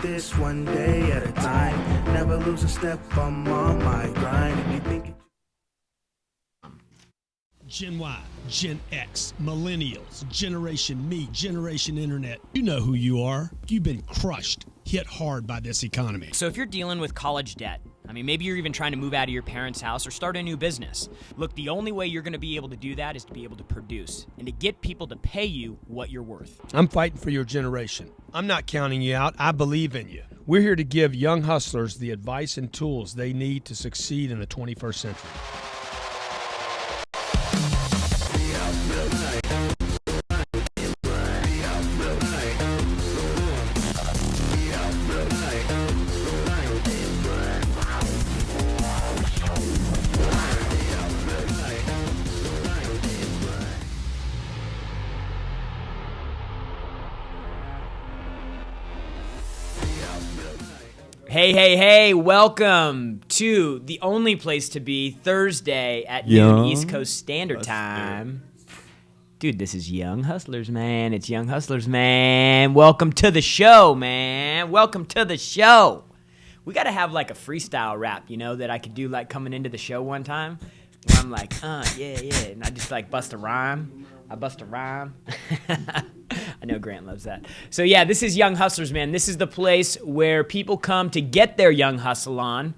this one day at a time. Never lose a step, I'm on my grind. If you think Gen Y, Gen X, Millennials, Generation Me, Generation Internet. You know who you are. You've been crushed, hit hard by this economy. So if you're dealing with college debt, maybe you're even trying to move out of your parents' house or start a new business. Look, the only way you're going to be able to do that is to be able to produce and to get people to pay you what you're worth. I'm fighting for your generation. I'm not counting you out. I believe in you. We're here to give young hustlers the advice and tools they need to succeed in the 21st century. Hey, welcome to the only place to be, Thursday at noon East Coast Standard Time. Dude, this is Young Hustlers, man. It's Young Hustlers, man. Welcome to the show, man. Welcome to the show. We got to have like a freestyle rap, that I could do like coming into the show one time. Where I'm like, yeah. And I just like bust a rhyme. I know Grant loves that. So yeah, this is Young Hustlers, man. This is the place where people come to get their young hustle on.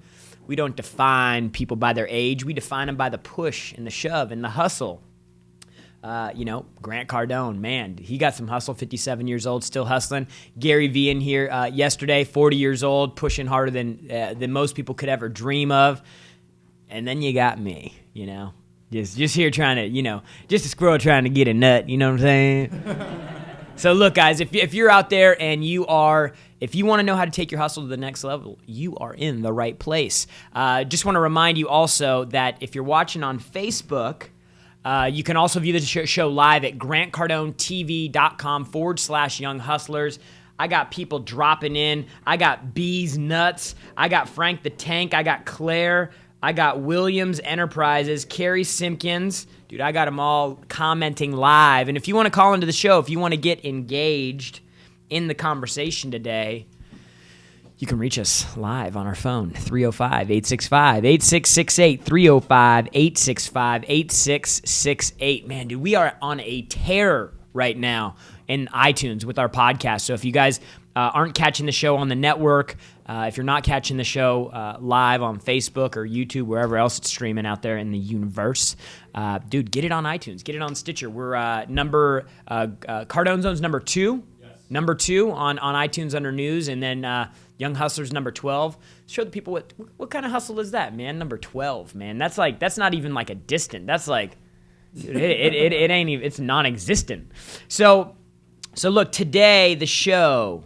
We don't define people by their age. We define them by the push and the shove and the hustle. Grant Cardone, man, he got some hustle, 57 years old, still hustling. Gary Vee in here yesterday, 40 years old, pushing harder than most people could ever dream of. And then you got me, just here trying to, just a squirrel trying to get a nut, you know what I'm saying? So look, guys, if you're out there and if you want to know how to take your hustle to the next level, you are in the right place. Just want to remind you also that if you're watching on Facebook, you can also view the show live at grantcardonetv.com/Young Hustlers. I got people dropping in. I got Bees Nuts. I got Frank the Tank. I got Claire. I got Williams Enterprises, Carrie Simpkins. Dude, I got them all commenting live. And if you want to call into the show, if you want to get engaged in the conversation today, you can reach us live on our phone, 305-865-8668, 305-865-8668. Man, dude, we are on a tear right now in iTunes with our podcast. So if you guys aren't catching the show on the network, if you're not catching the show live on Facebook or YouTube, wherever else it's streaming out there in the universe, dude, get it on iTunes, get it on Stitcher. We're Cardone Zone's number 2, number 2 on iTunes under news, and then Young Hustlers number 12. Show the people what kind of hustle is that, man? Number 12, man. That's not even like a distant. That's like it ain't even. It's non-existent. So look, today the show's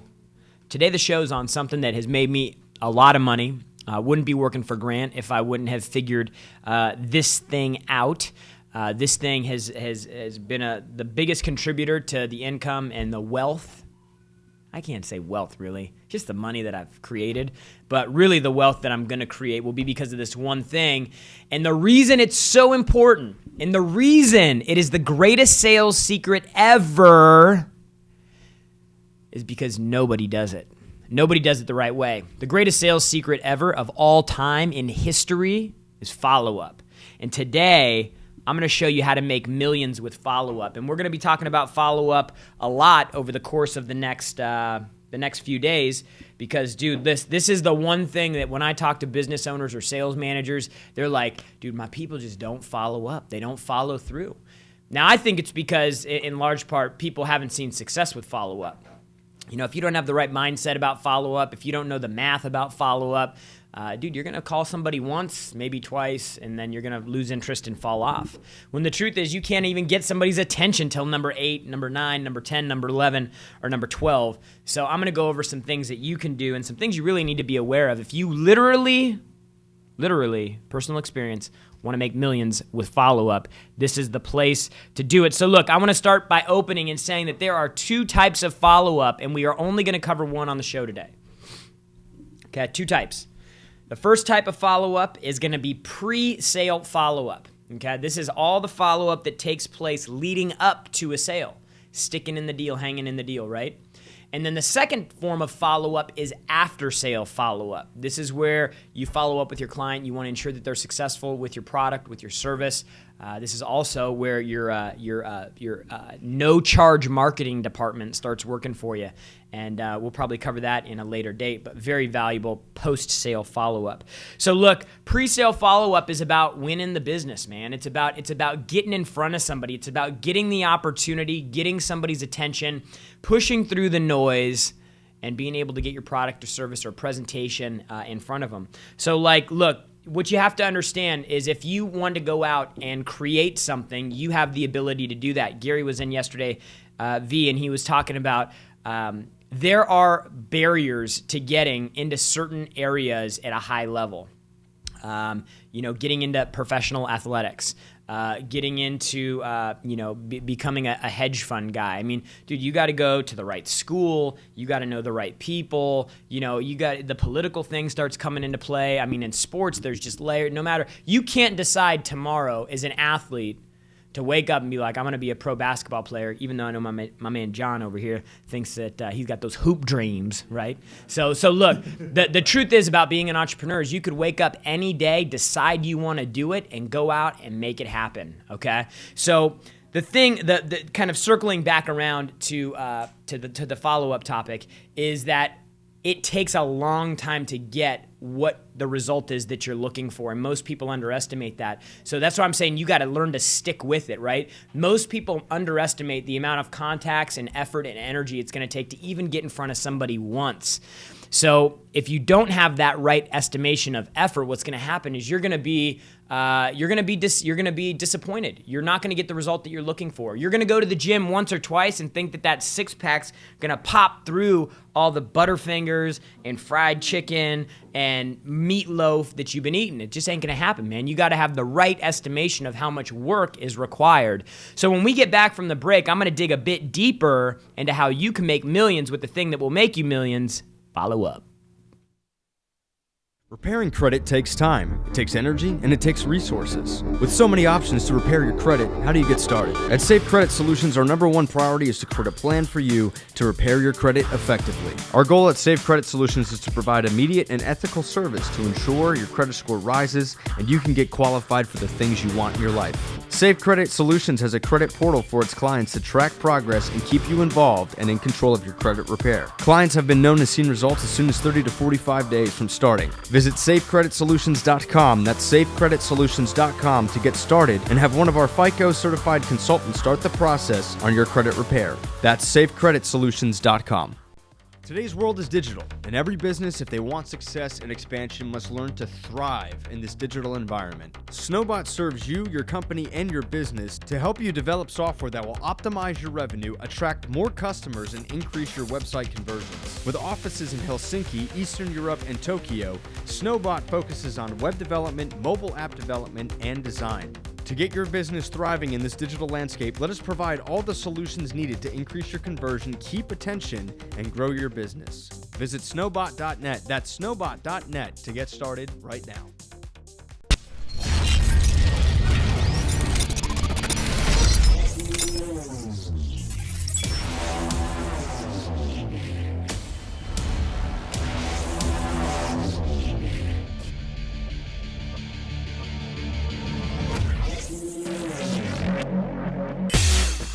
on something that has made me a lot of money. I wouldn't be working for Grant if I wouldn't have figured this thing out. This thing has been the biggest contributor to the income and the wealth. I can't say wealth, really. Just the money that I've created. But really the wealth that I'm going to create will be because of this one thing. And the reason it's so important, and the reason it is the greatest sales secret ever, is because nobody does it. Nobody does it the right way. The greatest sales secret ever of all time in history is follow-up. And today, I'm going to show you how to make millions with follow-up. And we're going to be talking about follow-up a lot over the course of the next few days because, dude, this is the one thing that when I talk to business owners or sales managers, they're like, dude, my people just don't follow up. They don't follow through. Now, I think it's because, in large part, people haven't seen success with follow-up. If you don't have the right mindset about follow-up, if you don't know the math about follow-up, dude, you're going to call somebody once, maybe twice, and then you're going to lose interest and fall off. When the truth is you can't even get somebody's attention till number 8, number 9, number 10, number 11, or number 12. So I'm going to go over some things that you can do and some things you really need to be aware of. If you literally, personal experience, want to make millions with follow-up, this is the place to do it. So look, I want to start by opening and saying that there are 2 types of follow-up, and we are only going to cover one on the show today. Okay, 2 types. The first type of follow-up is going to be pre-sale follow-up. Okay, this is all the follow-up that takes place leading up to a sale, sticking in the deal, hanging in the deal, right? And then the second form of follow-up is after-sale follow-up. This is where you follow up with your client. You want to ensure that they're successful with your product, with your service. This is also where your no-charge marketing department starts working for you. And we'll probably cover that in a later date, but very valuable post-sale follow-up. So look, pre-sale follow-up is about winning the business, man. It's about getting in front of somebody. It's about getting the opportunity, getting somebody's attention, pushing through the noise, and being able to get your product or service or presentation in front of them. So like, look, what you have to understand is if you want to go out and create something, you have the ability to do that. Gary was in yesterday, and he was talking about there are barriers to getting into certain areas at a high level. Getting into professional athletics, getting into, becoming a hedge fund guy. I mean, dude, you got to go to the right school. You got to know the right people. You got the political thing starts coming into play. I mean, in sports, there's just layer. No matter, you can't decide tomorrow as an athlete to wake up and be like, I'm going to be a pro basketball player, even though I know my man John over here thinks that he's got those hoop dreams, right? So look, the truth is about being an entrepreneur is you could wake up any day, decide you want to do it, and go out and make it happen, okay? So the thing, the kind of circling back around to the follow-up topic is that it takes a long time to get what the result is that you're looking for, and most people underestimate that. So that's why I'm saying you got to learn to stick with it, right? Most people underestimate the amount of contacts and effort and energy it's going to take to even get in front of somebody once. So if you don't have that right estimation of effort, what's going to happen is you're going to be disappointed. You're not going to get the result that you're looking for. You're going to go to the gym once or twice and think that six-pack's going to pop through all the Butterfingers and fried chicken and meatloaf that you've been eating. It just ain't going to happen, man. You got to have the right estimation of how much work is required. So when we get back from the break, I'm going to dig a bit deeper into how you can make millions with the thing that will make you millions. Follow up. Repairing credit takes time, it takes energy, and it takes resources. With so many options to repair your credit, how do you get started? At Safe Credit Solutions, our number one priority is to create a plan for you to repair your credit effectively. Our goal at Safe Credit Solutions is to provide immediate and ethical service to ensure your credit score rises and you can get qualified for the things you want in your life. Safe Credit Solutions has a credit portal for its clients to track progress and keep you involved and in control of your credit repair. Clients have been known to see results as soon as 30 to 45 days from starting. Visit safecreditsolutions.com, that's safecreditsolutions.com, to get started and have one of our FICO certified consultants start the process on your credit repair. That's safecreditsolutions.com. Today's world is digital, and every business, if they want success and expansion, must learn to thrive in this digital environment. Snowbot serves you, your company, and your business to help you develop software that will optimize your revenue, attract more customers, and increase your website conversions. With offices in Helsinki, Eastern Europe, and Tokyo, Snowbot focuses on web development, mobile app development, and design. To get your business thriving in this digital landscape, let us provide all the solutions needed to increase your conversion, keep attention, and grow your business. Visit snowbot.net, that's snowbot.net, to get started right now.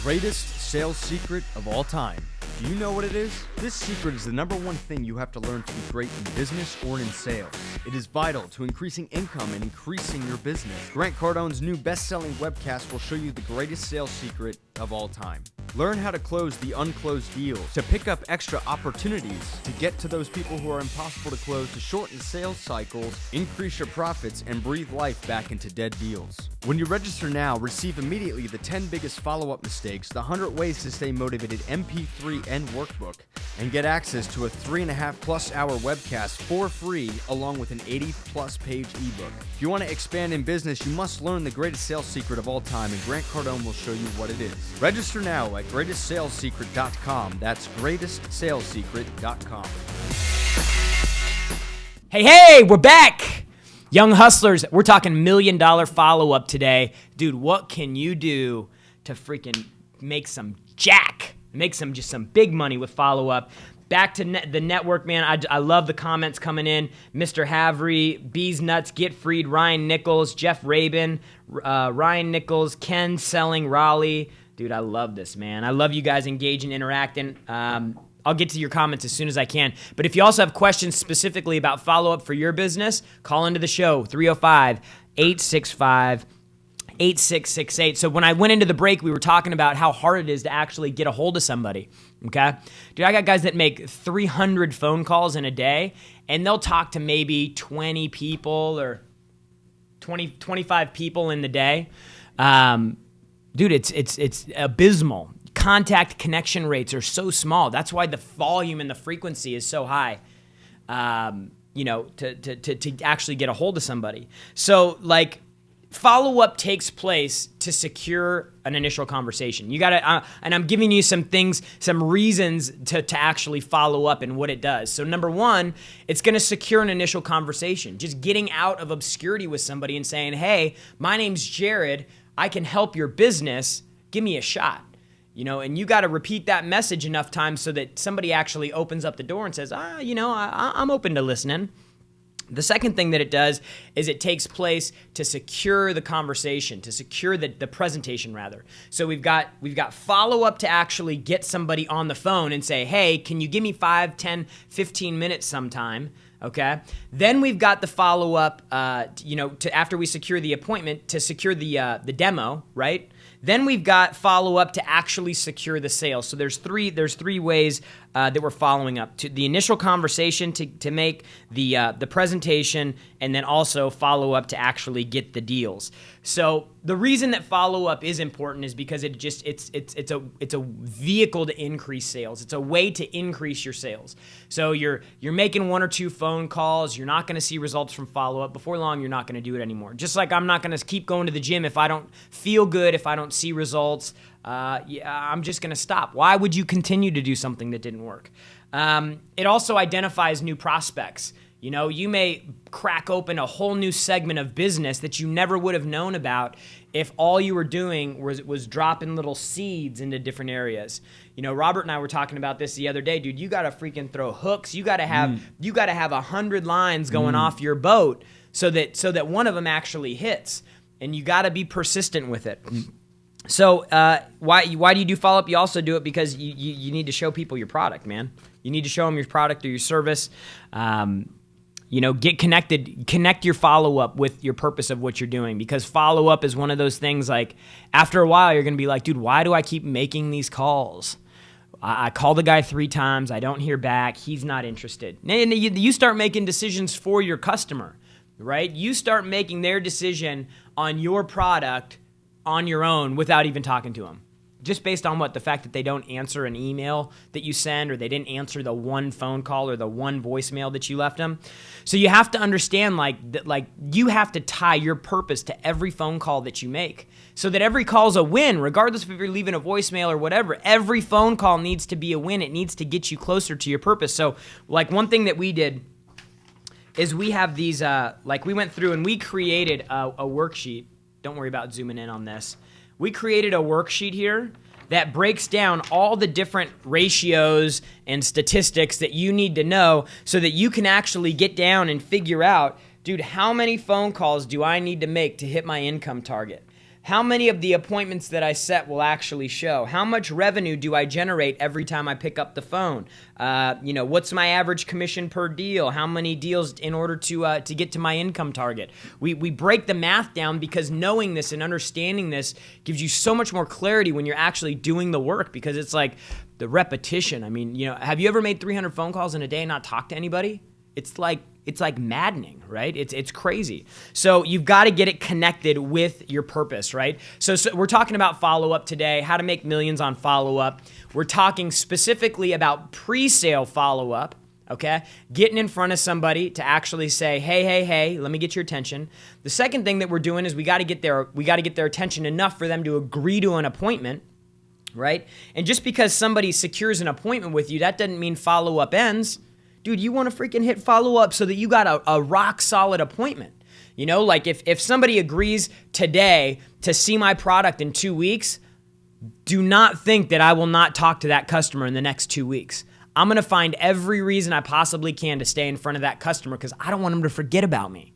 Greatest sales secret of all time. Do you know what it is? This secret is the number one thing you have to learn to be great in business or in sales. It is vital to increasing income and increasing your business. Grant Cardone's new best-selling webcast will show you the greatest sales secret of all time. Learn how to close the unclosed deals, to pick up extra opportunities, to get to those people who are impossible to close, to shorten sales cycles, increase your profits, and breathe life back into dead deals. When you register now, receive immediately the 10 biggest follow-up mistakes, the 100 ways to stay motivated MP3 and workbook, and get access to a 3.5+ hour webcast for free, along with an 80+ page ebook. If you want to expand in business, you must learn the greatest sales secret of all time, and Grant Cardone will show you what it is. Register now at greatestsalessecret.com. That's greatestsalessecret.com. Hey, we're back. Young Hustlers, we're talking $1 million follow-up today. Dude, what can you do to freaking make some jack Make some big money with follow-up. Back to the network, man. I love the comments coming in. Mr. Havry, Bees Nuts, Get Freed, Ryan Nichols, Jeff Rabin, Ryan Nichols, Ken Selling, Raleigh. Dude, I love this, man. I love you guys engaging, interacting. I'll get to your comments as soon as I can. But if you also have questions specifically about follow-up for your business, call into the show, 305-865-8668. So when I went into the break, we were talking about how hard it is to actually get a hold of somebody, okay? Dude, I got guys that make 300 phone calls in a day, and they'll talk to maybe 20 people or 25 people in the day. Dude, it's abysmal. Contact connection rates are so small. That's why the volume and the frequency is so high, to actually get a hold of somebody. So, like, follow-up takes place to secure an initial conversation. You got to, and I'm giving you some things, some reasons to actually follow up and what it does. So number one, it's going to secure an initial conversation. Just getting out of obscurity with somebody and saying, hey, my name's Jarrod. I can help your business. Give me a shot. And you got to repeat that message enough times so that somebody actually opens up the door and says, I'm open to listening. The second thing that it does is it takes place to secure the conversation, to secure the presentation rather. So we've got follow-up to actually get somebody on the phone and say, hey, can you give me 5, 10, 15 minutes sometime? Okay. Then we've got the follow-up, to after we secure the appointment, to secure the demo, right? Then we've got follow-up to actually secure the sale. So there's three ways that we're following up: to the initial conversation, to make the presentation, and then also follow up to actually get the deals. So the reason that follow-up is important is because it's a vehicle to increase sales. It's a way to increase your sales. So you're making 1 or 2 phone calls. You're not going to see results from follow-up. Before long, you're not going to do it anymore. Just like I'm not going to keep going to the gym if I don't feel good, if I don't see results. I'm just going to stop. Why would you continue to do something that didn't work? It also identifies new prospects. You may crack open a whole new segment of business that you never would have known about if all you were doing was dropping little seeds into different areas. Robert and I were talking about this the other day, dude. You got to freaking throw hooks. You got to have 100 lines going off your boat so that one of them actually hits, and you got to be persistent with it. So why do you do follow-up? You also do it because you need to show people your product, man. You need to show them your product or your service. Get connected, connect your follow-up with your purpose of what you're doing, because follow-up is one of those things, like, after a while, you're going to be like, dude, why do I keep making these calls? I call the guy 3 times. I don't hear back. He's not interested. And you start making decisions for your customer, right? You start making their decision on your product on your own without even talking to them. Just based on the fact that they don't answer an email that you send, or they didn't answer the one phone call or the one voicemail that you left them. So you have to understand that you have to tie your purpose to every phone call that you make, so that every call is a win, regardless if you're leaving a voicemail or whatever. Every phone call needs to be a win. It needs to get you closer to your purpose. So one thing that we did is we have these, we went through and we created a worksheet. Don't worry about zooming in on this. We created a worksheet here that breaks down all the different ratios and statistics that you need to know so that you can actually get down and figure out, dude, how many phone calls do I need to make to hit my income target? How many of the appointments that I set will actually show? How much revenue do I generate every time I pick up the phone? What's my average commission per deal? How many deals in order to get to my income target? We break the math down, because knowing this and understanding this gives you so much more clarity when you're actually doing the work, because it's like the repetition. I mean, have you ever made 300 phone calls in a day and not talked to anybody? It's like maddening, right? It's crazy. So you've got to get it connected with your purpose, right? So we're talking about follow-up today, how to make millions on follow-up. We're talking specifically about pre-sale follow-up, okay? Getting in front of somebody to actually say, hey, let me get your attention. The second thing that we're doing is we got to get their attention enough for them to agree to an appointment, right? And just because somebody secures an appointment with you, that doesn't mean follow-up ends. Dude, you want to freaking hit follow-up so that you got a rock-solid appointment. If somebody agrees today to see my product in 2 weeks, do not think that I will not talk to that customer in the next 2 weeks. I'm going to find every reason I possibly can to stay in front of that customer because I don't want them to forget about me.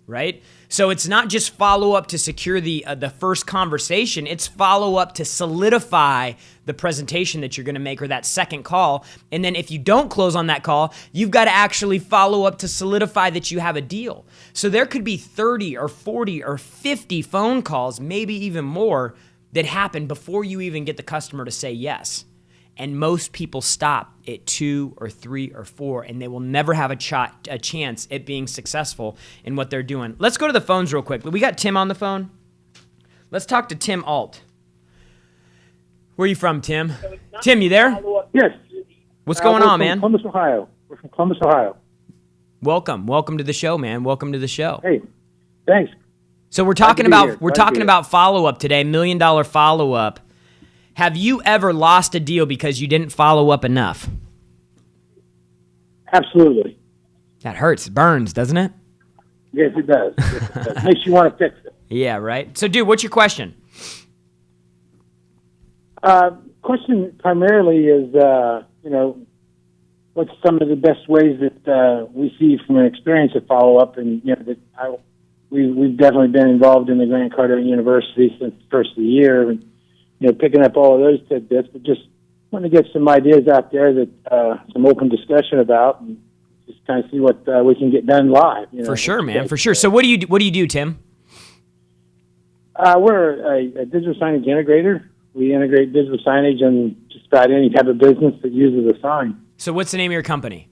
Right? So it's not just follow up to secure the first conversation. It's follow up to solidify the presentation that you're going to make or that second call. And then if you don't close on that call, you've got to actually follow up to solidify that you have a deal. So there could be 30 or 40 or 50 phone calls, maybe even more, that happen before you even get the customer to say yes. And most people stop at 2 or 3 or 4, and they will never have a chance at being successful in what they're doing. Let's go to the phones real quick. We got Tim on the phone. Let's talk to Tim Alt. Where are you from, Tim? Tim, you there? Yes. What's going on, man? Columbus, Ohio. We're from Columbus, Ohio. Welcome to the show, man. Welcome to the show. Hey, thanks. So we're talking about follow-up today, $1 million follow-up. Have you ever lost a deal because you didn't follow up enough? Absolutely. That hurts. It burns, doesn't it? Yes, it does. Yes, it does. Makes you want to fix it. Yeah, right. So, dude, what's your question? Question primarily is, what's some of the best ways that we see from an experience of follow-up? And, we've definitely been involved in the Grant Cardone University since the first of the year. And, picking up all of those tidbits, but just want to get some ideas out there that some open discussion about, and just kind of see what we can get done live. For sure, man. For sure. So, what do you do, Tim? We're a digital signage integrator. We integrate digital signage in just about any type of business that uses a sign. So, what's the name of your company?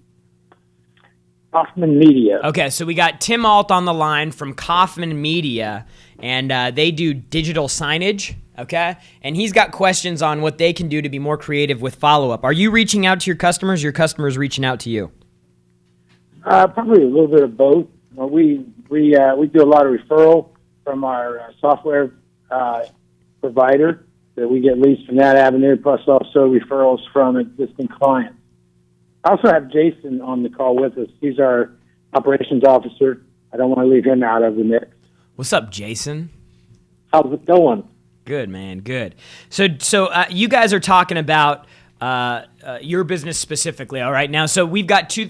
Kaufman Media. Okay, so we got Tim Alt on the line from Kaufman Media, and they do digital signage. Okay, and he's got questions on what they can do to be more creative with follow-up. Are you reaching out to your customers? Your customers reaching out to you? Probably a little bit of both. We do a lot of referral from our software provider that we get leads from that avenue, plus also referrals from existing clients. I also have Jason on the call with us. He's our operations officer. I don't want to leave him out of the mix. What's up, Jason? How's it going? Good, man. Good. So you guys are talking about your business specifically, all right? Now, so we've got two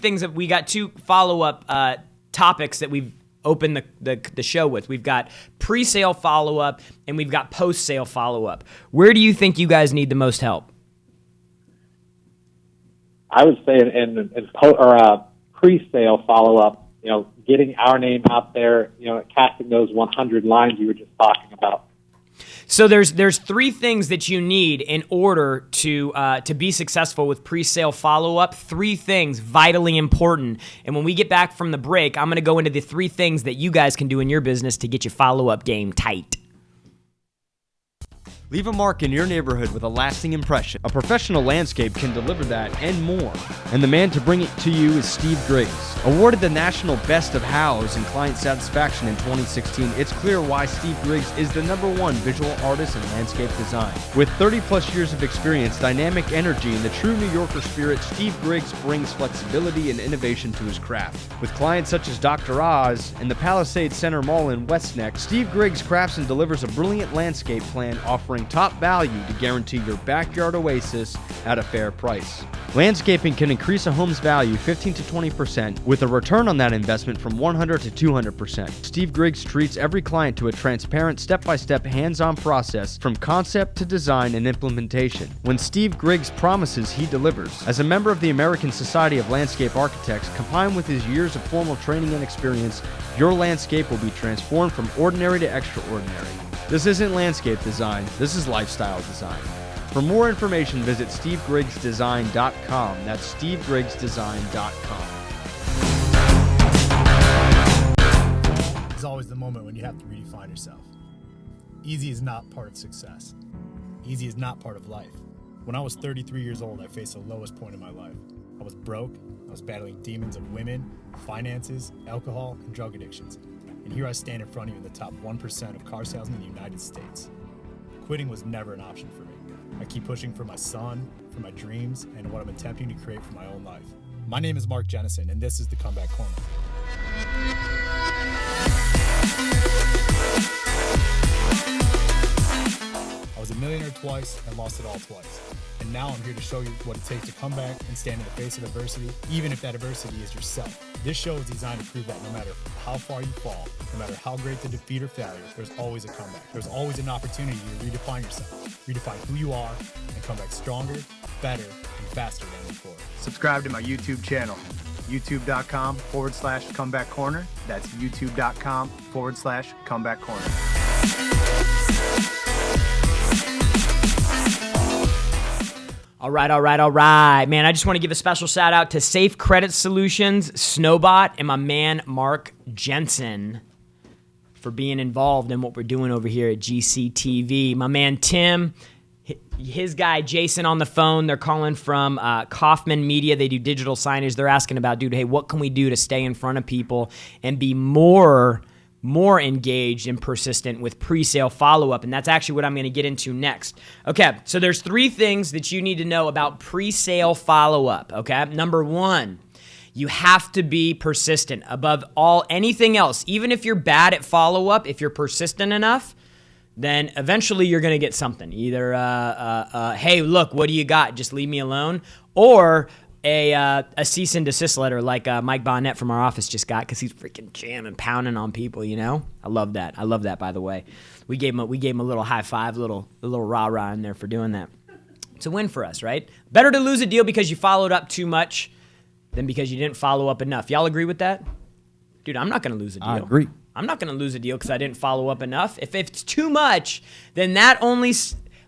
follow-up topics that we've opened the show with. We've got pre-sale follow-up and we've got post-sale follow-up. Where do you think you guys need the most help? I would say in pre-sale follow-up, getting our name out there, casting those 100 lines you were just talking about. So there's 3 things that you need in order to be successful with pre-sale follow-up. 3 things vitally important. And when we get back from the break, I'm going to go into the 3 things that you guys can do in your business to get your follow-up game tight. Leave a mark in your neighborhood with a lasting impression. A professional landscape can deliver that and more. And the man to bring it to you is Steve Griggs. Awarded the National Best of Hows in Client Satisfaction in 2016, it's clear why Steve Griggs is the #1 visual artist in landscape design. With 30-plus years of experience, dynamic energy, and the true New Yorker spirit, Steve Griggs brings flexibility and innovation to his craft. With clients such as Dr. Oz and the Palisades Center Mall in West Neck, Steve Griggs crafts and delivers a brilliant landscape plan offering top value to guarantee your backyard oasis at a fair price. Landscaping can increase a home's value 15 to 20% with a return on that investment from 100 to 200%. Steve Griggs treats every client to a transparent, step-by-step, hands-on process from concept to design and implementation. When Steve Griggs promises, he delivers. As a member of the American Society of Landscape Architects, combined with his years of formal training and experience, your landscape will be transformed from ordinary to extraordinary. This isn't landscape design, this is lifestyle design. For more information, visit SteveGriggsDesign.com. That's SteveGriggsDesign.com. There's always the moment when you have to redefine yourself. Easy is not part of success. Easy is not part of life. When I was 33 years old, I faced the lowest point in my life. I was broke, I was battling demons of women, finances, alcohol, and drug addictions. And here I stand in front of you in the top 1% of car salesmen in the United States. Quitting was never an option for me. I keep pushing for my son, for my dreams, and what I'm attempting to create for my own life. My name is Mark Jennison, and this is the Comeback Corner. I was a millionaire twice and lost it all twice. And now I'm here to show you what it takes to come back and stand in the face of adversity, even if that adversity is yourself. This show is designed to prove that no matter how far you fall, no matter how great the defeat or failure, there's always a comeback. There's always an opportunity to redefine yourself, redefine who you are, and come back stronger, better, and faster than before. Subscribe to my YouTube channel, youtube.com/comeback corner. That's youtube.com/comeback corner. All right. Man, I just want to give a special shout out to Safe Credit Solutions, Snowbot, and my man, Mark Jensen, for being involved in what we're doing over here at GCTV. My man, Tim, his guy, Jason, on the phone. They're calling from Kaufman Media. They do digital signage. They're asking about, dude, hey, what can we do to stay in front of people and be more engaged and persistent with pre-sale follow-up, and that's actually what I'm going to get into next. Okay, so there's 3 things that you need to know about pre-sale follow-up, okay? Number 1, you have to be persistent above anything else. Even if you're bad at follow-up, if you're persistent enough, then eventually you're going to get something. Either, hey, look, what do you got? Just leave me alone. Or a cease and desist letter like Mike Bonnet from our office just got, because he's freaking jamming, pounding on people, you know? I love that. By the way. We gave him a little high five, a little rah-rah in there for doing that. It's a win for us, right? Better to lose a deal because you followed up too much than because you didn't follow up enough. Y'all agree with that? Dude, I'm not going to lose a deal. I agree. I'm not going to lose a deal because I didn't follow up enough. If it's too much, then that only...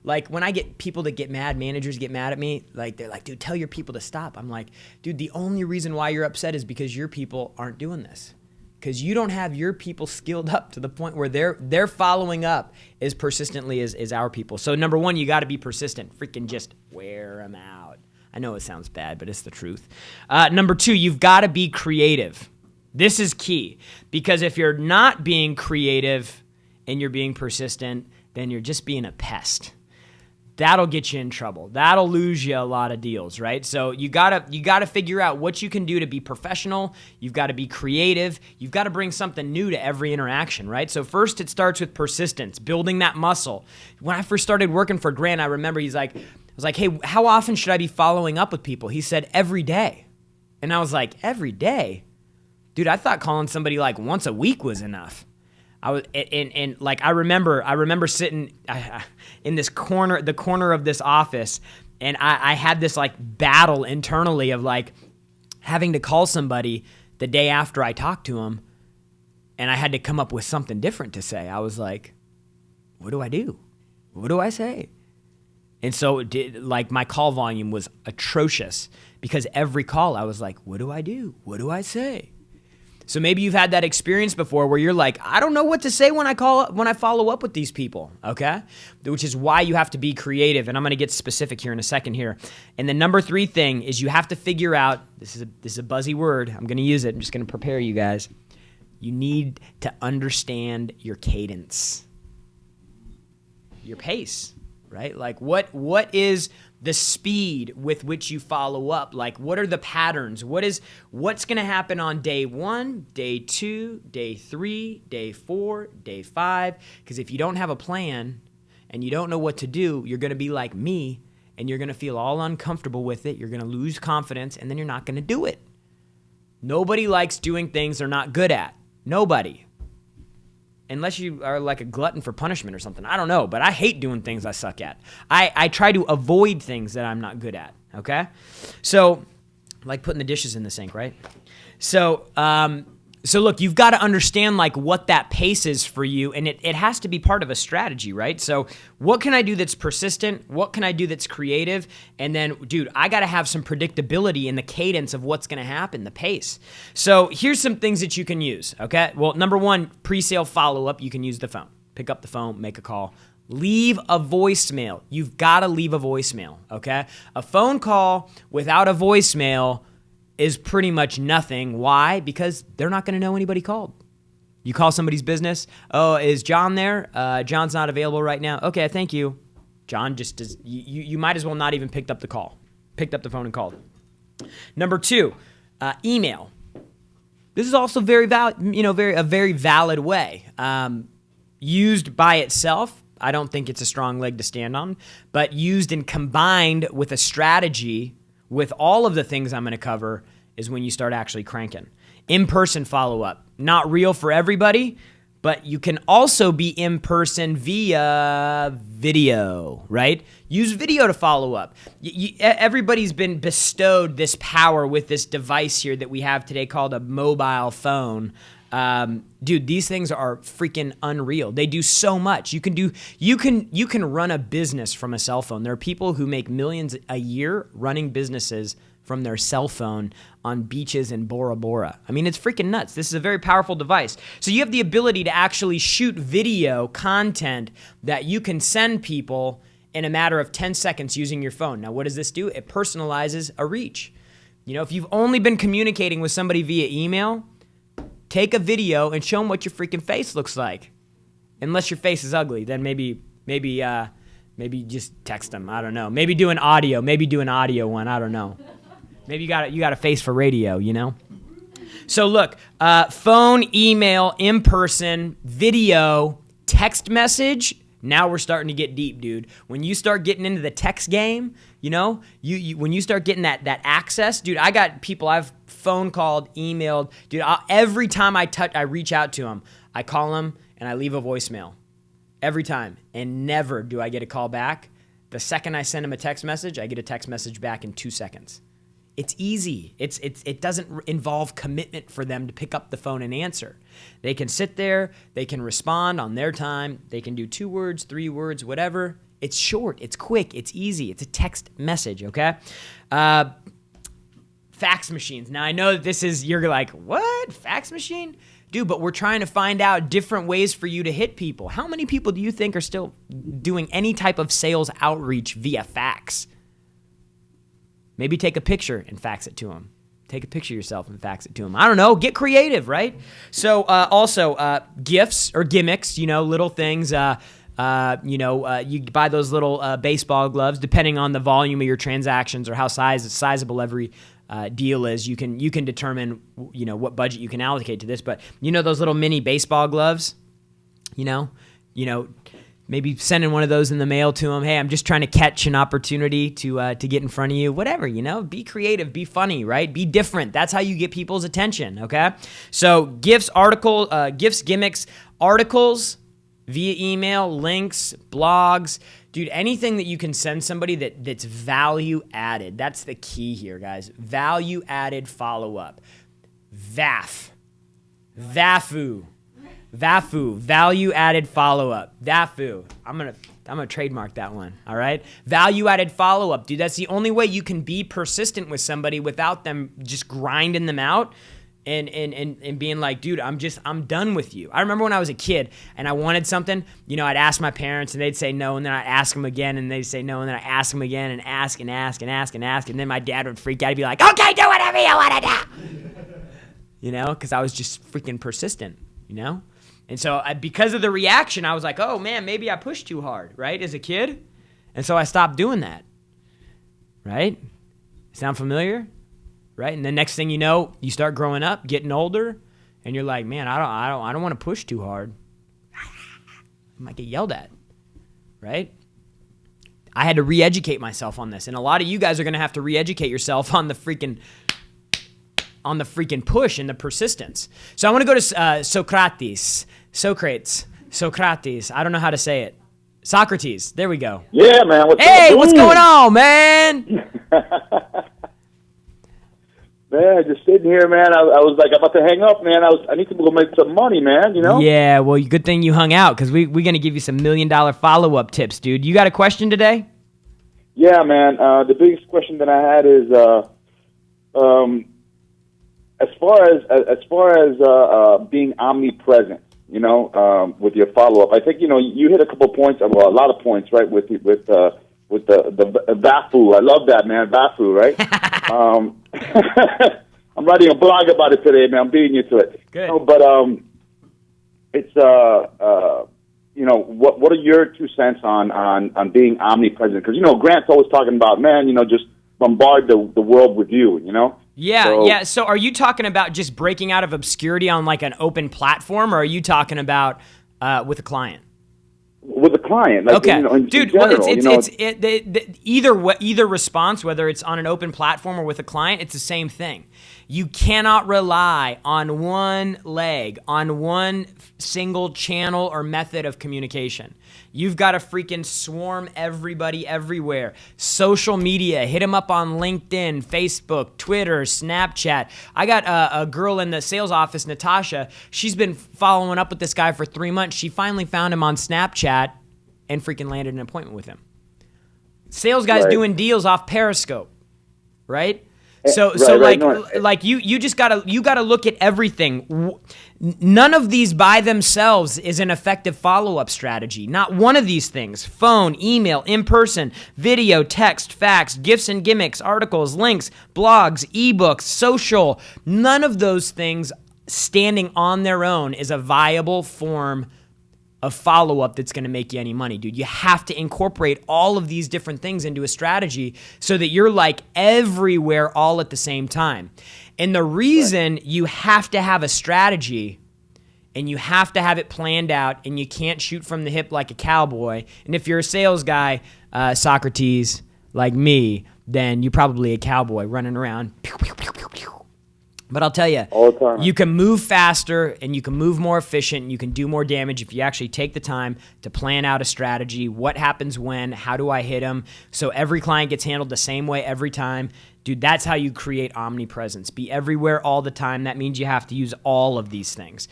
Like, when I get people that get mad, managers get mad at me, like, they're like, dude, tell your people to stop. I'm like, dude, the only reason why you're upset is because your people aren't doing this. Because you don't have your people skilled up to the point where they're following up as persistently as our people. So, number 1, you got to be persistent. Freaking just wear them out. I know it sounds bad, but it's the truth. Number 2, you've got to be creative. This is key. Because if you're not being creative and you're being persistent, then you're just being a pest. That'll get you in trouble. That'll lose you a lot of deals, right? So you gotta figure out what you can do to be professional. You've got to be creative. You've got to bring something new to every interaction, right? So first it starts with persistence, building that muscle. When I first started working for Grant, I remember I was like, hey, how often should I be following up with people? He said, every day. And I was like, every day? Dude, I thought calling somebody like once a week was enough. I remember sitting in this corner, the corner of this office, and I had this like battle internally of like having to call somebody the day after I talked to them, and I had to come up with something different to say. I was like, what do I do? What do I say? And so my call volume was atrocious because every call I was like, what do I do? What do I say? So maybe you've had that experience before where you're like, I don't know what to say when I follow up with these people, okay? Which is why you have to be creative, and I'm going to get specific here in a second here. And the number 3 thing is you have to figure out, this is a buzzy word, I'm going to use it, I'm just going to prepare you guys. You need to understand your cadence, your pace, right? Like what is the speed with which you follow up? Like, what are the patterns? What's going to happen on day 1, day 2, day 3, day 4, day 5? Because if you don't have a plan and you don't know what to do, you're going to be like me, and you're going to feel all uncomfortable with it. You're going to lose confidence, and then you're not going to do it. Nobody likes doing things they're not good at. Nobody. Unless you are like a glutton for punishment or something. I don't know, but I hate doing things I suck at. I try to avoid things that I'm not good at, okay? So, like putting the dishes in the sink, right? So look, you've got to understand like what that pace is for you, and it has to be part of a strategy, right? So what can I do that's persistent? What can I do that's creative? And then, dude, I got to have some predictability in the cadence of what's going to happen, the pace. So here's some things that you can use, okay? Well, number 1, pre-sale follow-up, you can use the phone. Pick up the phone, make a call. Leave a voicemail. You've got to leave a voicemail, okay? A phone call without a voicemail is pretty much nothing. Why? Because they're not going to know anybody called. You call somebody's business. Oh, is John there? John's not available right now. Okay, thank you. John just does. You might as well not even picked up the call. Picked up the phone and called. Number 2, email. This is also very valid way. Used by itself, I don't think it's a strong leg to stand on. But used and combined with a strategy with all of the things I'm going to cover is when you start actually cranking. In-person follow-up. Not real for everybody, but you can also be in person via video, right? Use video to follow up. Everybody's been bestowed this power with this device here that we have today called a mobile phone. Dude, these things are freaking unreal. They do so much. You can run a business from a cell phone. There are people who make millions a year running businesses from their cell phone on beaches in Bora Bora. I mean, it's freaking nuts. This is a very powerful device. So you have the ability to actually shoot video content that you can send people in a matter of 10 seconds using your phone. Now, what does this do? It personalizes a reach. You know, if you've only been communicating with somebody via email, take a video and show them what your freaking face looks like. Unless your face is ugly, then maybe just text them. I don't know. Maybe do an audio one. I don't know. Maybe you got a face for radio, you know? So look, phone, email, in-person, video, text message. Now we're starting to get deep, dude. When you start getting into the text game, you know, when you start getting that access, dude, I got people I've phone called, emailed. Dude, every time I reach out to them, I call them and I leave a voicemail. Every time. And never do I get a call back. The second I send them a text message, I get a text message back in 2 seconds. It's easy. It doesn't involve commitment for them to pick up the phone and answer. They can sit there. They can respond on their time. They can do 2 words, 3 words, whatever. It's short. It's quick. It's easy. It's a text message, okay? Fax machines. Now, I know that you're like, what? Fax machine? Dude, but we're trying to find out different ways for you to hit people. How many people do you think are still doing any type of sales outreach via fax? Maybe take a picture and fax it to them. Take a picture of yourself and fax it to them. I don't know. Get creative, right? So also gifts or gimmicks, you know, little things. You buy those little baseball gloves, depending on the volume of your transactions or how sizable every deal is. You can determine, you know, what budget you can allocate to this. But you know those little mini baseball gloves, you know. Maybe sending one of those in the mail to them. Hey, I'm just trying to catch an opportunity to get in front of you. Whatever, you know. Be creative. Be funny, right? Be different. That's how you get people's attention, okay? So gifts, gimmicks, articles via email, links, blogs. Dude, anything that you can send somebody that's value added. That's the key here, guys. Value added follow-up. VAFU, value added follow-up. VAFU. I'm gonna trademark that one. All right. Value added follow-up, dude. That's the only way you can be persistent with somebody without them just grinding them out and being like, dude, I'm done with you. I remember when I was a kid and I wanted something, you know, I'd ask my parents and they'd say no, and then I'd ask them again and they'd say no, and then I'd ask them again and ask, and then my dad would freak out. He'd be like, okay, do whatever you want to do. You know, because I was just freaking persistent, you know? And so because of the reaction, I was like, oh, man, maybe I pushed too hard, right, as a kid? And so I stopped doing that, right? Sound familiar? Right? And the next thing you know, you start growing up, getting older, and you're like, man, I don't want to push too hard. I might get yelled at, right? I had to re-educate myself on this, and a lot of you guys are going to have to re-educate yourself on the freaking push and the persistence. So I want to go to Socrates. I don't know how to say it. Socrates. There we go. Yeah, man. What's going on, man? Man, just sitting here, man. I was like about to hang up, man. I need to go make some money, man, you know? Yeah, well, good thing you hung out, because we're going to give you some $1 million follow-up tips, dude. You got a question today? Yeah, man. The biggest question that I had is, as far as being omnipresent, you know, with your follow-up, I think, you know, you hit a couple points, well, a lot of points, right, with the VAFU. I love that, man, VAFU, right? I'm writing a blog about it today, man. I'm beating you to it. Good. You know, but it's you know, what are your 2 cents on being omnipresent? Because, you know, Grant's always talking about, man, you know, just bombard the world with you, you know? Yeah. So are you talking about just breaking out of obscurity on like an open platform, or are you talking about with a client? With a client. Like, Okay, you know, in dude. general, Either response, whether it's on an open platform or with a client, it's the same thing. You cannot rely on one leg, on one single channel or method of communication. You've got to freaking swarm everybody everywhere. Social media, hit them up on LinkedIn, Facebook, Twitter, Snapchat. I got a girl in the sales office, Natasha. She's been following up with this guy for 3 months. She finally found him on Snapchat and freaking landed an appointment with him. Sales guys doing deals off Periscope, right? So you just gotta look at everything. None of these by themselves is an effective follow-up strategy. Not one of these things: phone, email, in person, video, text, fax, gifts and gimmicks, articles, links, blogs, ebooks, social. None of those things standing on their own is a viable form of follow-up that's going to make you any money, dude. You have to incorporate all of these different things into a strategy so that you're like everywhere all at the same time. And the reason you have to have a strategy and you have to have it planned out and you can't shoot from the hip like a cowboy. And if you're a sales guy, Socrates, like me, then you're probably a cowboy running around. Pew, pew, pew, pew, pew. But I'll tell you, you can move faster and you can move more efficient and you can do more damage if you actually take the time to plan out a strategy. What happens when? How do I hit them? So every client gets handled the same way every time. Dude, that's how you create omnipresence. Be everywhere all the time. That means you have to use all of these things.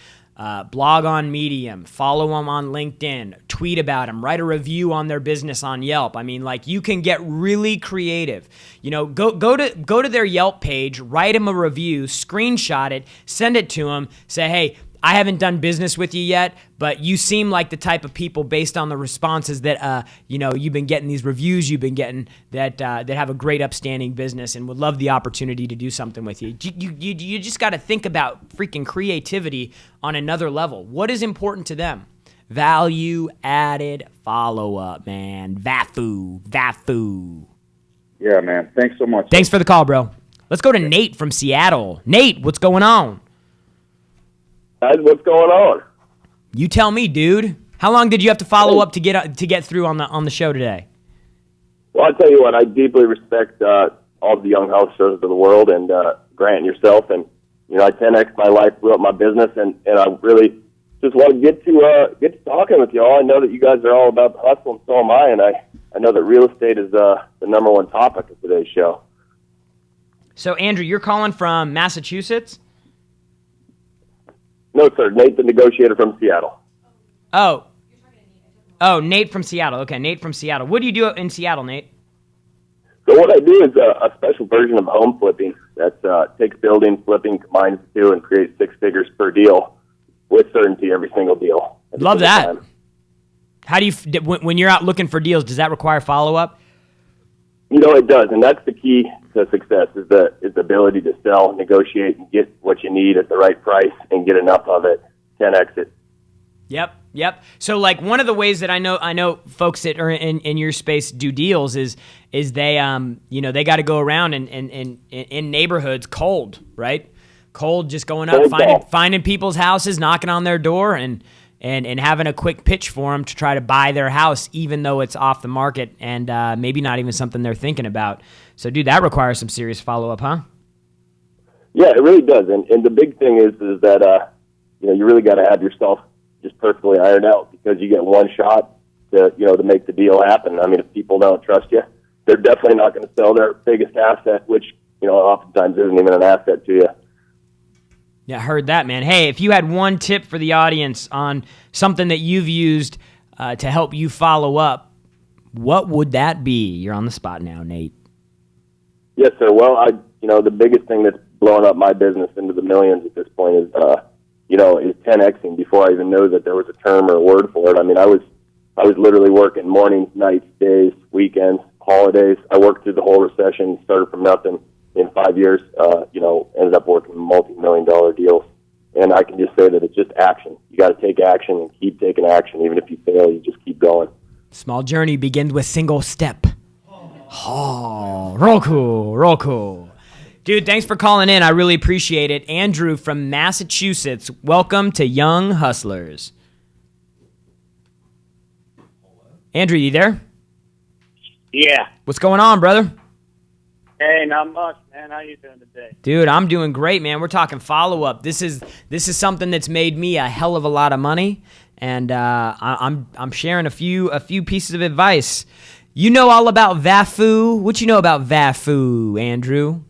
Blog on Medium, follow them on LinkedIn, tweet about them, write a review on their business on Yelp. I mean, like, you can get really creative. You know, go to their Yelp page, write them a review, screenshot it, send it to them, say, hey, I haven't done business with you yet, but you seem like the type of people based on the responses that, you've been getting these reviews, you've been getting that have a great upstanding business and would love the opportunity to do something with you. You just got to think about freaking creativity on another level. What is important to them? Value added follow-up, man. VAFU. Yeah, man. Thanks so much. Thanks for the call, bro. Let's go to Nate from Seattle. Nate, what's going on? What's going on? You tell me, dude. How long did you have to follow up to get through on the show today? Well, I'll tell you what, I deeply respect all the young hustlers of the world and Grant and yourself. And, I 10X my life, blew up my business, and I really just want to get to talking with you all. I know that you guys are all about the hustle, and so am I. And I know that real estate is the number one topic of today's show. So, Andrew, you're calling from Massachusetts? No, sir. Nate, the negotiator from Seattle. Oh, Nate from Seattle. Okay, Nate from Seattle. What do you do in Seattle, Nate? So what I do is a special version of home flipping that takes building, flipping, combines the two, and creates 6 figures per deal with certainty every single deal. Love that. Time. How do you, when you're out looking for deals, does that require follow-up? It does, and that's the key to success is the ability to sell, negotiate, and get what you need at the right price and get enough of it, 10X it. Yep. So, like, one of the ways that I know folks that are in your space do deals is they they got to go around and in neighborhoods cold, right? Cold, just going up, finding people's houses, knocking on their door, and having a quick pitch for them to try to buy their house, even though it's off the market and maybe not even something they're thinking about. So, dude, that requires some serious follow-up, huh? Yeah, it really does. And the big thing is that, you really got to have yourself just perfectly ironed out because you get one shot to make the deal happen. I mean, if people don't trust you, they're definitely not going to sell their biggest asset, which, oftentimes isn't even an asset to you. Yeah, I heard that, man. Hey, if you had one tip for the audience on something that you've used to help you follow up, what would that be? You're on the spot now, Nate. Yes, sir. Well, the biggest thing that's blown up my business into the millions at this point is, is 10Xing before I even knew that there was a term or a word for it. I mean, I was literally working mornings, nights, days, weekends, holidays. I worked through the whole recession, started from nothing. In 5 years, ended up working multi-million-dollar deals. And I can just say that it's just action. You got to take action and keep taking action. Even if you fail, you just keep going. Small journey begins with single step. Oh, Roku. Dude, thanks for calling in. I really appreciate it. Andrew from Massachusetts, welcome to Young Hustlers. Andrew, you there? Yeah. What's going on, brother? Hey, not much, man. How you doing today? Dude, I'm doing great, man. We're talking follow-up. This is something that's made me a hell of a lot of money, and I'm sharing a few pieces of advice. You know all about VAFU. What you know about VAFU, Andrew?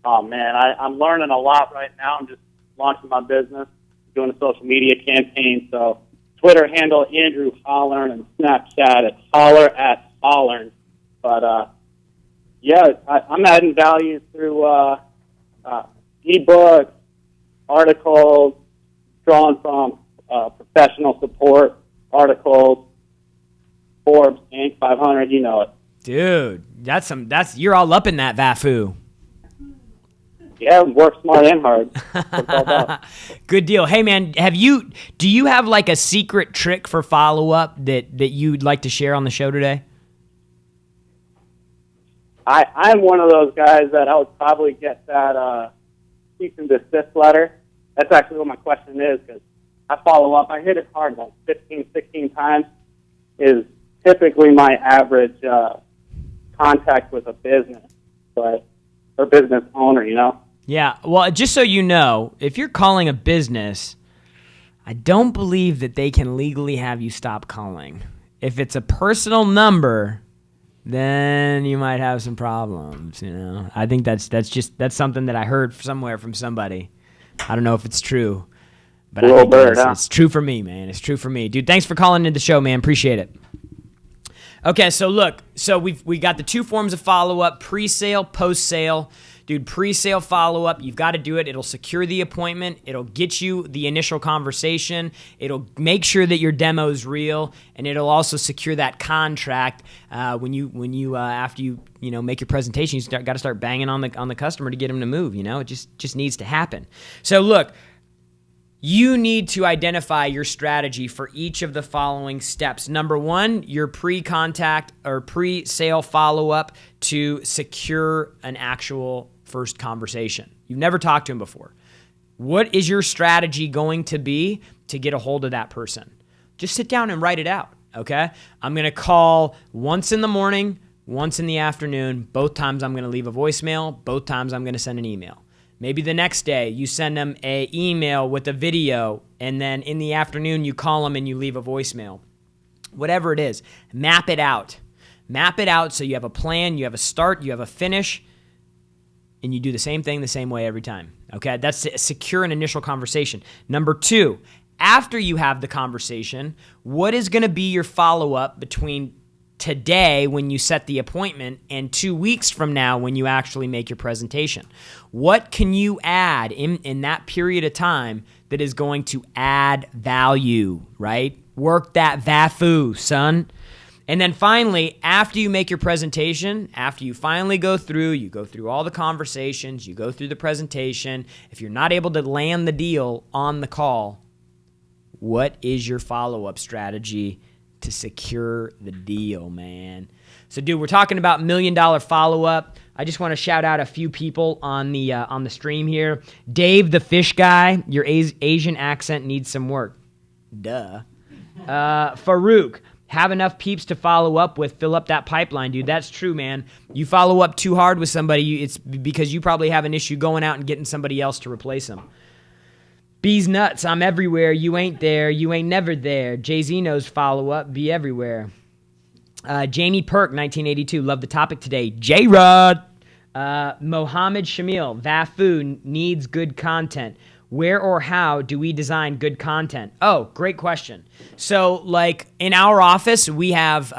Oh, man, I'm learning a lot right now. I'm just launching my business, doing a social media campaign. So Twitter handle Andrew Hollern and Snapchat at Holler@Hollern. But yeah, I'm adding value through ebooks, articles, drawn from professional support articles, Forbes, Inc. 500. You know it, dude. You're all up in that VAFU. Yeah, work smart and hard. That's what it's all about. Good deal. Hey, man, do you have like a secret trick for follow-up that you'd like to share on the show today? I'm one of those guys that I would probably get that cease and desist letter. That's actually what my question is, because I follow up. I hit it hard, like 15, 16 times is typically my average contact with a business, or business owner, you know? Yeah, well, just so you know, if you're calling a business, I don't believe that they can legally have you stop calling. If it's a personal number, then you might have some problems, you know? I think that's something that I heard somewhere from somebody. I don't know if it's true, but I think it's true for me, man. It's true for me. Dude, thanks for calling into the show, man. Appreciate it. Okay, so look, we got the two forms of follow-up, pre-sale, post-sale. Dude, pre-sale follow-up, you've got to do it. It'll secure the appointment. It'll get you the initial conversation. It'll make sure that your demo is real, and it'll also secure that contract when you after you make your presentation. You got to start banging on the customer to get him to move. You know, it just needs to happen. So look. You need to identify your strategy for each of the following steps. Number one, your pre-contact or pre-sale follow-up to secure an actual first conversation. You've never talked to him before. What is your strategy going to be to get a hold of that person? Just sit down and write it out, okay? I'm going to call once in the morning, once in the afternoon. Both times I'm going to leave a voicemail. Both times I'm going to send an email. Maybe the next day you send them an email with a video, and then in the afternoon you call them and you leave a voicemail. Whatever it is, map it out. Map it out so you have a plan, you have a start, you have a finish, and you do the same thing the same way every time. Okay, that's to secure an initial conversation. Number two, after you have the conversation, what is going to be your follow-up between today when you set the appointment and 2 weeks from now when you actually make your presentation? What can you add in that period of time that is going to add value, right? Work that VAFU, son. And then finally, after you make your presentation, after you finally go through all the conversations, you go through the presentation, if you're not able to land the deal on the call, what is your follow-up strategy to secure the deal, man? So, dude, we're talking about $1 million follow-up. I just want to shout out a few people on the stream here. Dave, the fish guy, your Asian accent needs some work. Duh. Farouk, have enough peeps to follow up with. Fill up that pipeline, dude. That's true, man. You follow up too hard with somebody, it's because you probably have an issue going out and getting somebody else to replace them. Bees nuts, I'm everywhere. You ain't there. You ain't never there. Jay-Z knows follow-up. Be everywhere. Jamie Perk, 1982. Love the topic today. Jarrod. Mohammed Shamil. VAFU needs good content. Where or how do we design good content? Oh, great question. So, like, in our office, we have...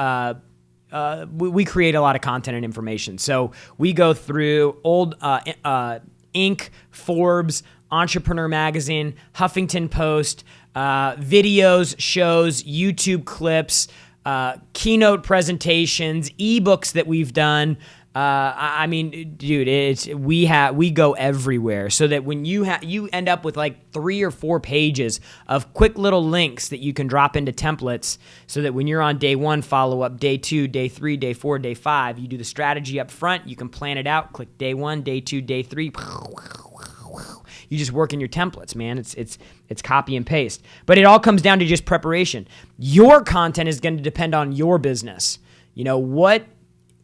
we create a lot of content and information. So we go through old Inc., Forbes, Entrepreneur Magazine, Huffington Post, videos, shows, YouTube clips, keynote presentations, ebooks that we've done. I mean, dude, we go everywhere, so that when you end up with like 3 or 4 pages of quick little links that you can drop into templates, so that when you're on day 1 follow up, day 2, day 3, day 4, day 5, you do the strategy up front. You can plan it out. Click day 1, day 2, day 3. You just work in your templates, man. It's copy and paste. But it all comes down to just preparation. Your content is going to depend on your business. What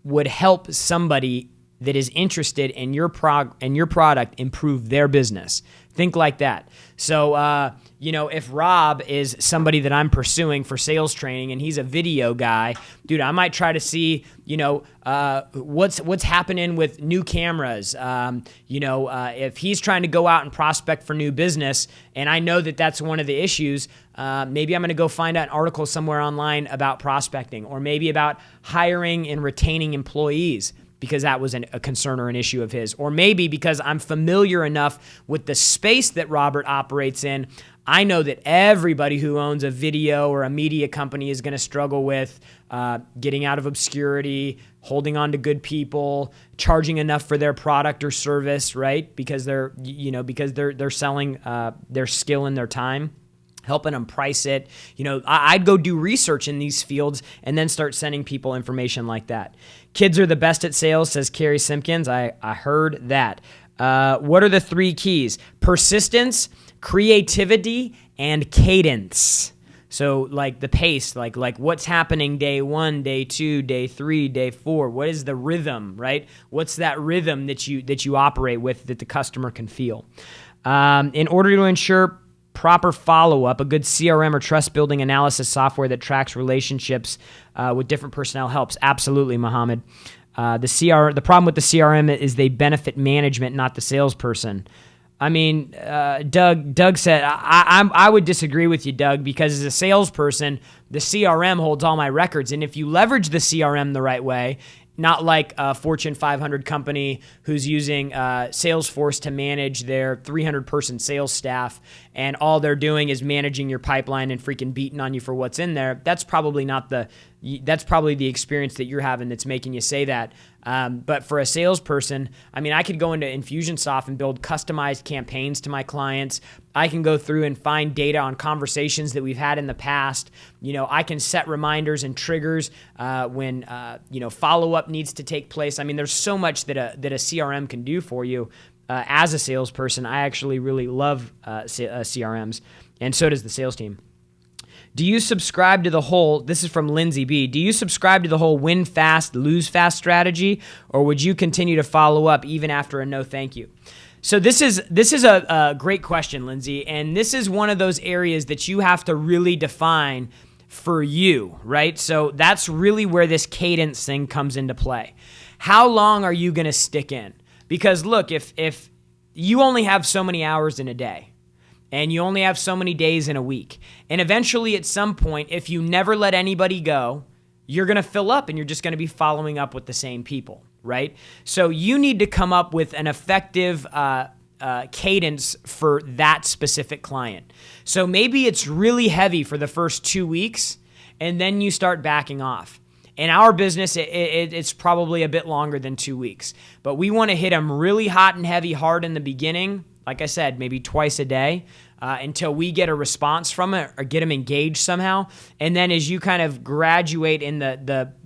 would help somebody that is interested in your product improve their business? Think like that. So, if Rob is somebody that I'm pursuing for sales training and he's a video guy, dude, I might try to see, what's happening with new cameras. If he's trying to go out and prospect for new business, and I know that that's one of the issues, maybe I'm going to go find out an article somewhere online about prospecting, or maybe about hiring and retaining employees, because that was a concern or an issue of his. Or maybe because I'm familiar enough with the space that Robert operates in, I know that everybody who owns a video or a media company is going to struggle with getting out of obscurity, holding on to good people, charging enough for their product or service, right? Because they're selling their skill and their time, helping them price it. I'd go do research in these fields and then start sending people information like that. Kids are the best at sales, says Carrie Simpkins. I heard that. What are the 3 keys? Persistence, creativity, and cadence. So like the pace, like what's happening day 1, day 2, day 3, day 4. What is the rhythm, right? What's that rhythm that you operate with that the customer can feel? In order to ensure proper follow-up, a good CRM or trust-building analysis software that tracks relationships with different personnel helps. Absolutely, Mohammed. The problem with the CRM is they benefit management, not the salesperson. I mean, Doug said, I would disagree with you, Doug, because as a salesperson, the CRM holds all my records. And if you leverage the CRM the right way, not like a Fortune 500 company who's using Salesforce to manage their 300-person sales staff, and all they're doing is managing your pipeline and freaking beating on you for what's in there. That's probably the experience that you're having that's making you say that. But for a salesperson, I mean, I could go into Infusionsoft and build customized campaigns to my clients. I can go through and find data on conversations that we've had in the past. I can set reminders and triggers when follow-up needs to take place. I mean, there's so much that a CRM can do for you. As a salesperson, I actually really love CRMs, and so does the sales team. Do you subscribe to the whole, this is from Lindsay B, do you subscribe to the whole win fast, lose fast strategy, or would you continue to follow up even after a no thank you? So this is a great question, Lindsay, and this is one of those areas that you have to really define for you, right? So that's really where this cadence thing comes into play. How long are you going to stick in? Because look, if you only have so many hours in a day, and you only have so many days in a week, and eventually at some point, if you never let anybody go, you're going to fill up and you're just going to be following up with the same people, right? So you need to come up with an effective cadence for that specific client. So maybe it's really heavy for the first 2 weeks, and then you start backing off. In our business, it's probably a bit longer than 2 weeks, but we want to hit them really hot and heavy hard in the beginning. Like I said, maybe twice a day until we get a response from it or get them engaged somehow. And then as you kind of graduate and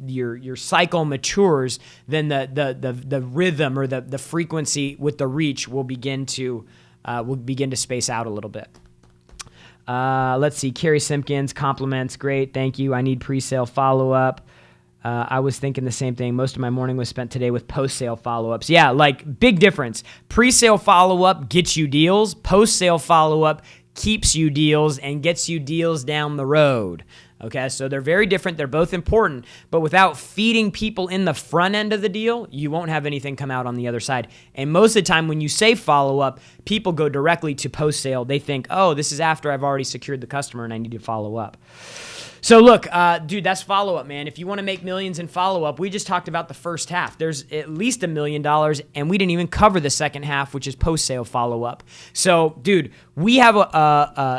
your cycle matures, then the rhythm or the frequency with the reach will begin to space out a little bit. Let's see. Carrie Simpkins, compliments. Great. Thank you. I need pre-sale follow-up. I was thinking the same thing. Most of my morning was spent today with post-sale follow-ups. Yeah, like big difference. Pre-sale follow-up gets you deals. Post-sale follow-up keeps you deals and gets you deals down the road. Okay, so they're very different. They're both important, but without feeding people in the front end of the deal, you won't have anything come out on the other side. And most of the time when you say follow-up, people go directly to post-sale. They think, oh, this is after I've already secured the customer and I need to follow up. So look, dude, that's follow-up, man. If you want to make millions in follow-up, we just talked about the first half. There's at least $1 million, and we didn't even cover the second half, which is post-sale follow-up. So, dude, we have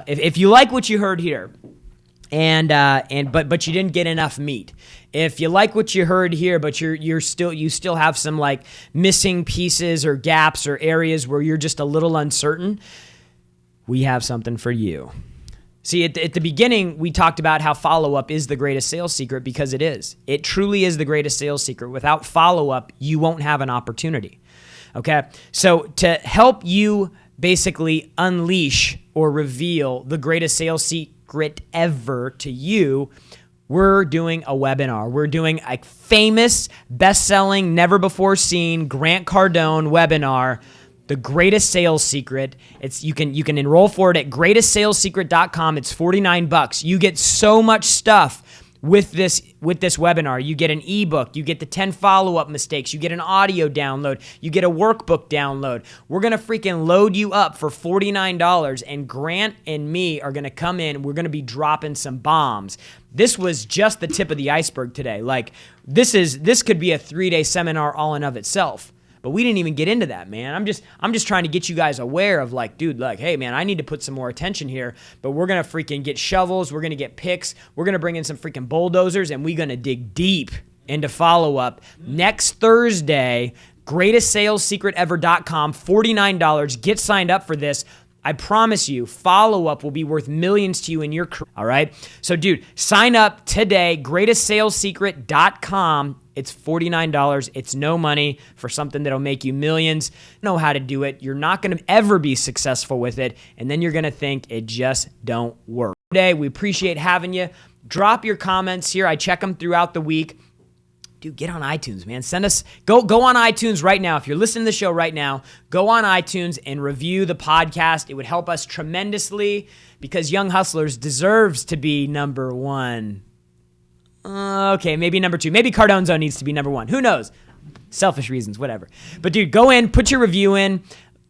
if you like what you heard here, but you didn't get enough meat. If you like what you heard here, but you still have some like missing pieces or gaps or areas where you're just a little uncertain, we have something for you. See, at the beginning, we talked about how follow-up is the greatest sales secret, because it is. It truly is the greatest sales secret. Without follow-up, you won't have an opportunity. Okay? So to help you basically unleash or reveal the greatest sales secret ever to you, we're doing a webinar. We're doing a famous, best-selling, never-before-seen Grant Cardone webinar, The Greatest Sales Secret. You can enroll for it at greatestsalessecret.com. It's $49. You get so much stuff with this webinar. You get an ebook, you get the 10 follow-up mistakes, you get an audio download, you get a workbook download. We're going to freaking load you up for $49, and Grant and me are going to come in, we're going to be dropping some bombs. This was just the tip of the iceberg today. Like, this could be a 3-day seminar all in of itself. But we didn't even get into that, man. I'm just trying to get you guys aware of, like, dude, like, hey, man, I need to put some more attention here. But we're going to freaking get shovels. We're going to get picks. We're going to bring in some freaking bulldozers, and we're going to dig deep into follow-up next Thursday. GreatestSalesSecretEver.com, $49. Get signed up for this. I promise you, follow-up will be worth millions to you in your career, all right? So, dude, sign up today, GreatestSalesSecret.com. It's $49. It's no money for something that'll make you millions. Know how to do it. You're not going to ever be successful with it, and then you're going to think it just don't work. Today, we appreciate having you. Drop your comments here. I check them throughout the week. Dude, get on iTunes, man. Go on iTunes right now. If you're listening to the show right now, go on iTunes and review the podcast. It would help us tremendously because Young Hustlers deserves to be number one. Okay, maybe number two. Maybe Cardone Zone needs to be number one. Who knows? Selfish reasons, whatever. But dude, go in, put your review in.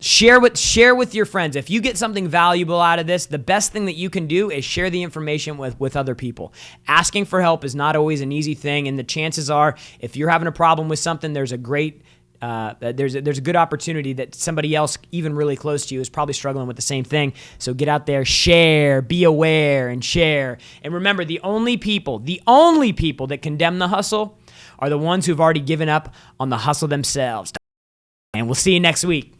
Share with your friends. If you get something valuable out of this, the best thing that you can do is share the information with other people. Asking for help is not always an easy thing, and the chances are, if you're having a problem with something, there's a good opportunity that somebody else, even really close to you, is probably struggling with the same thing. So get out there, share, be aware, and share. And remember, the only people that condemn the hustle are the ones who've already given up on the hustle themselves. And we'll see you next week.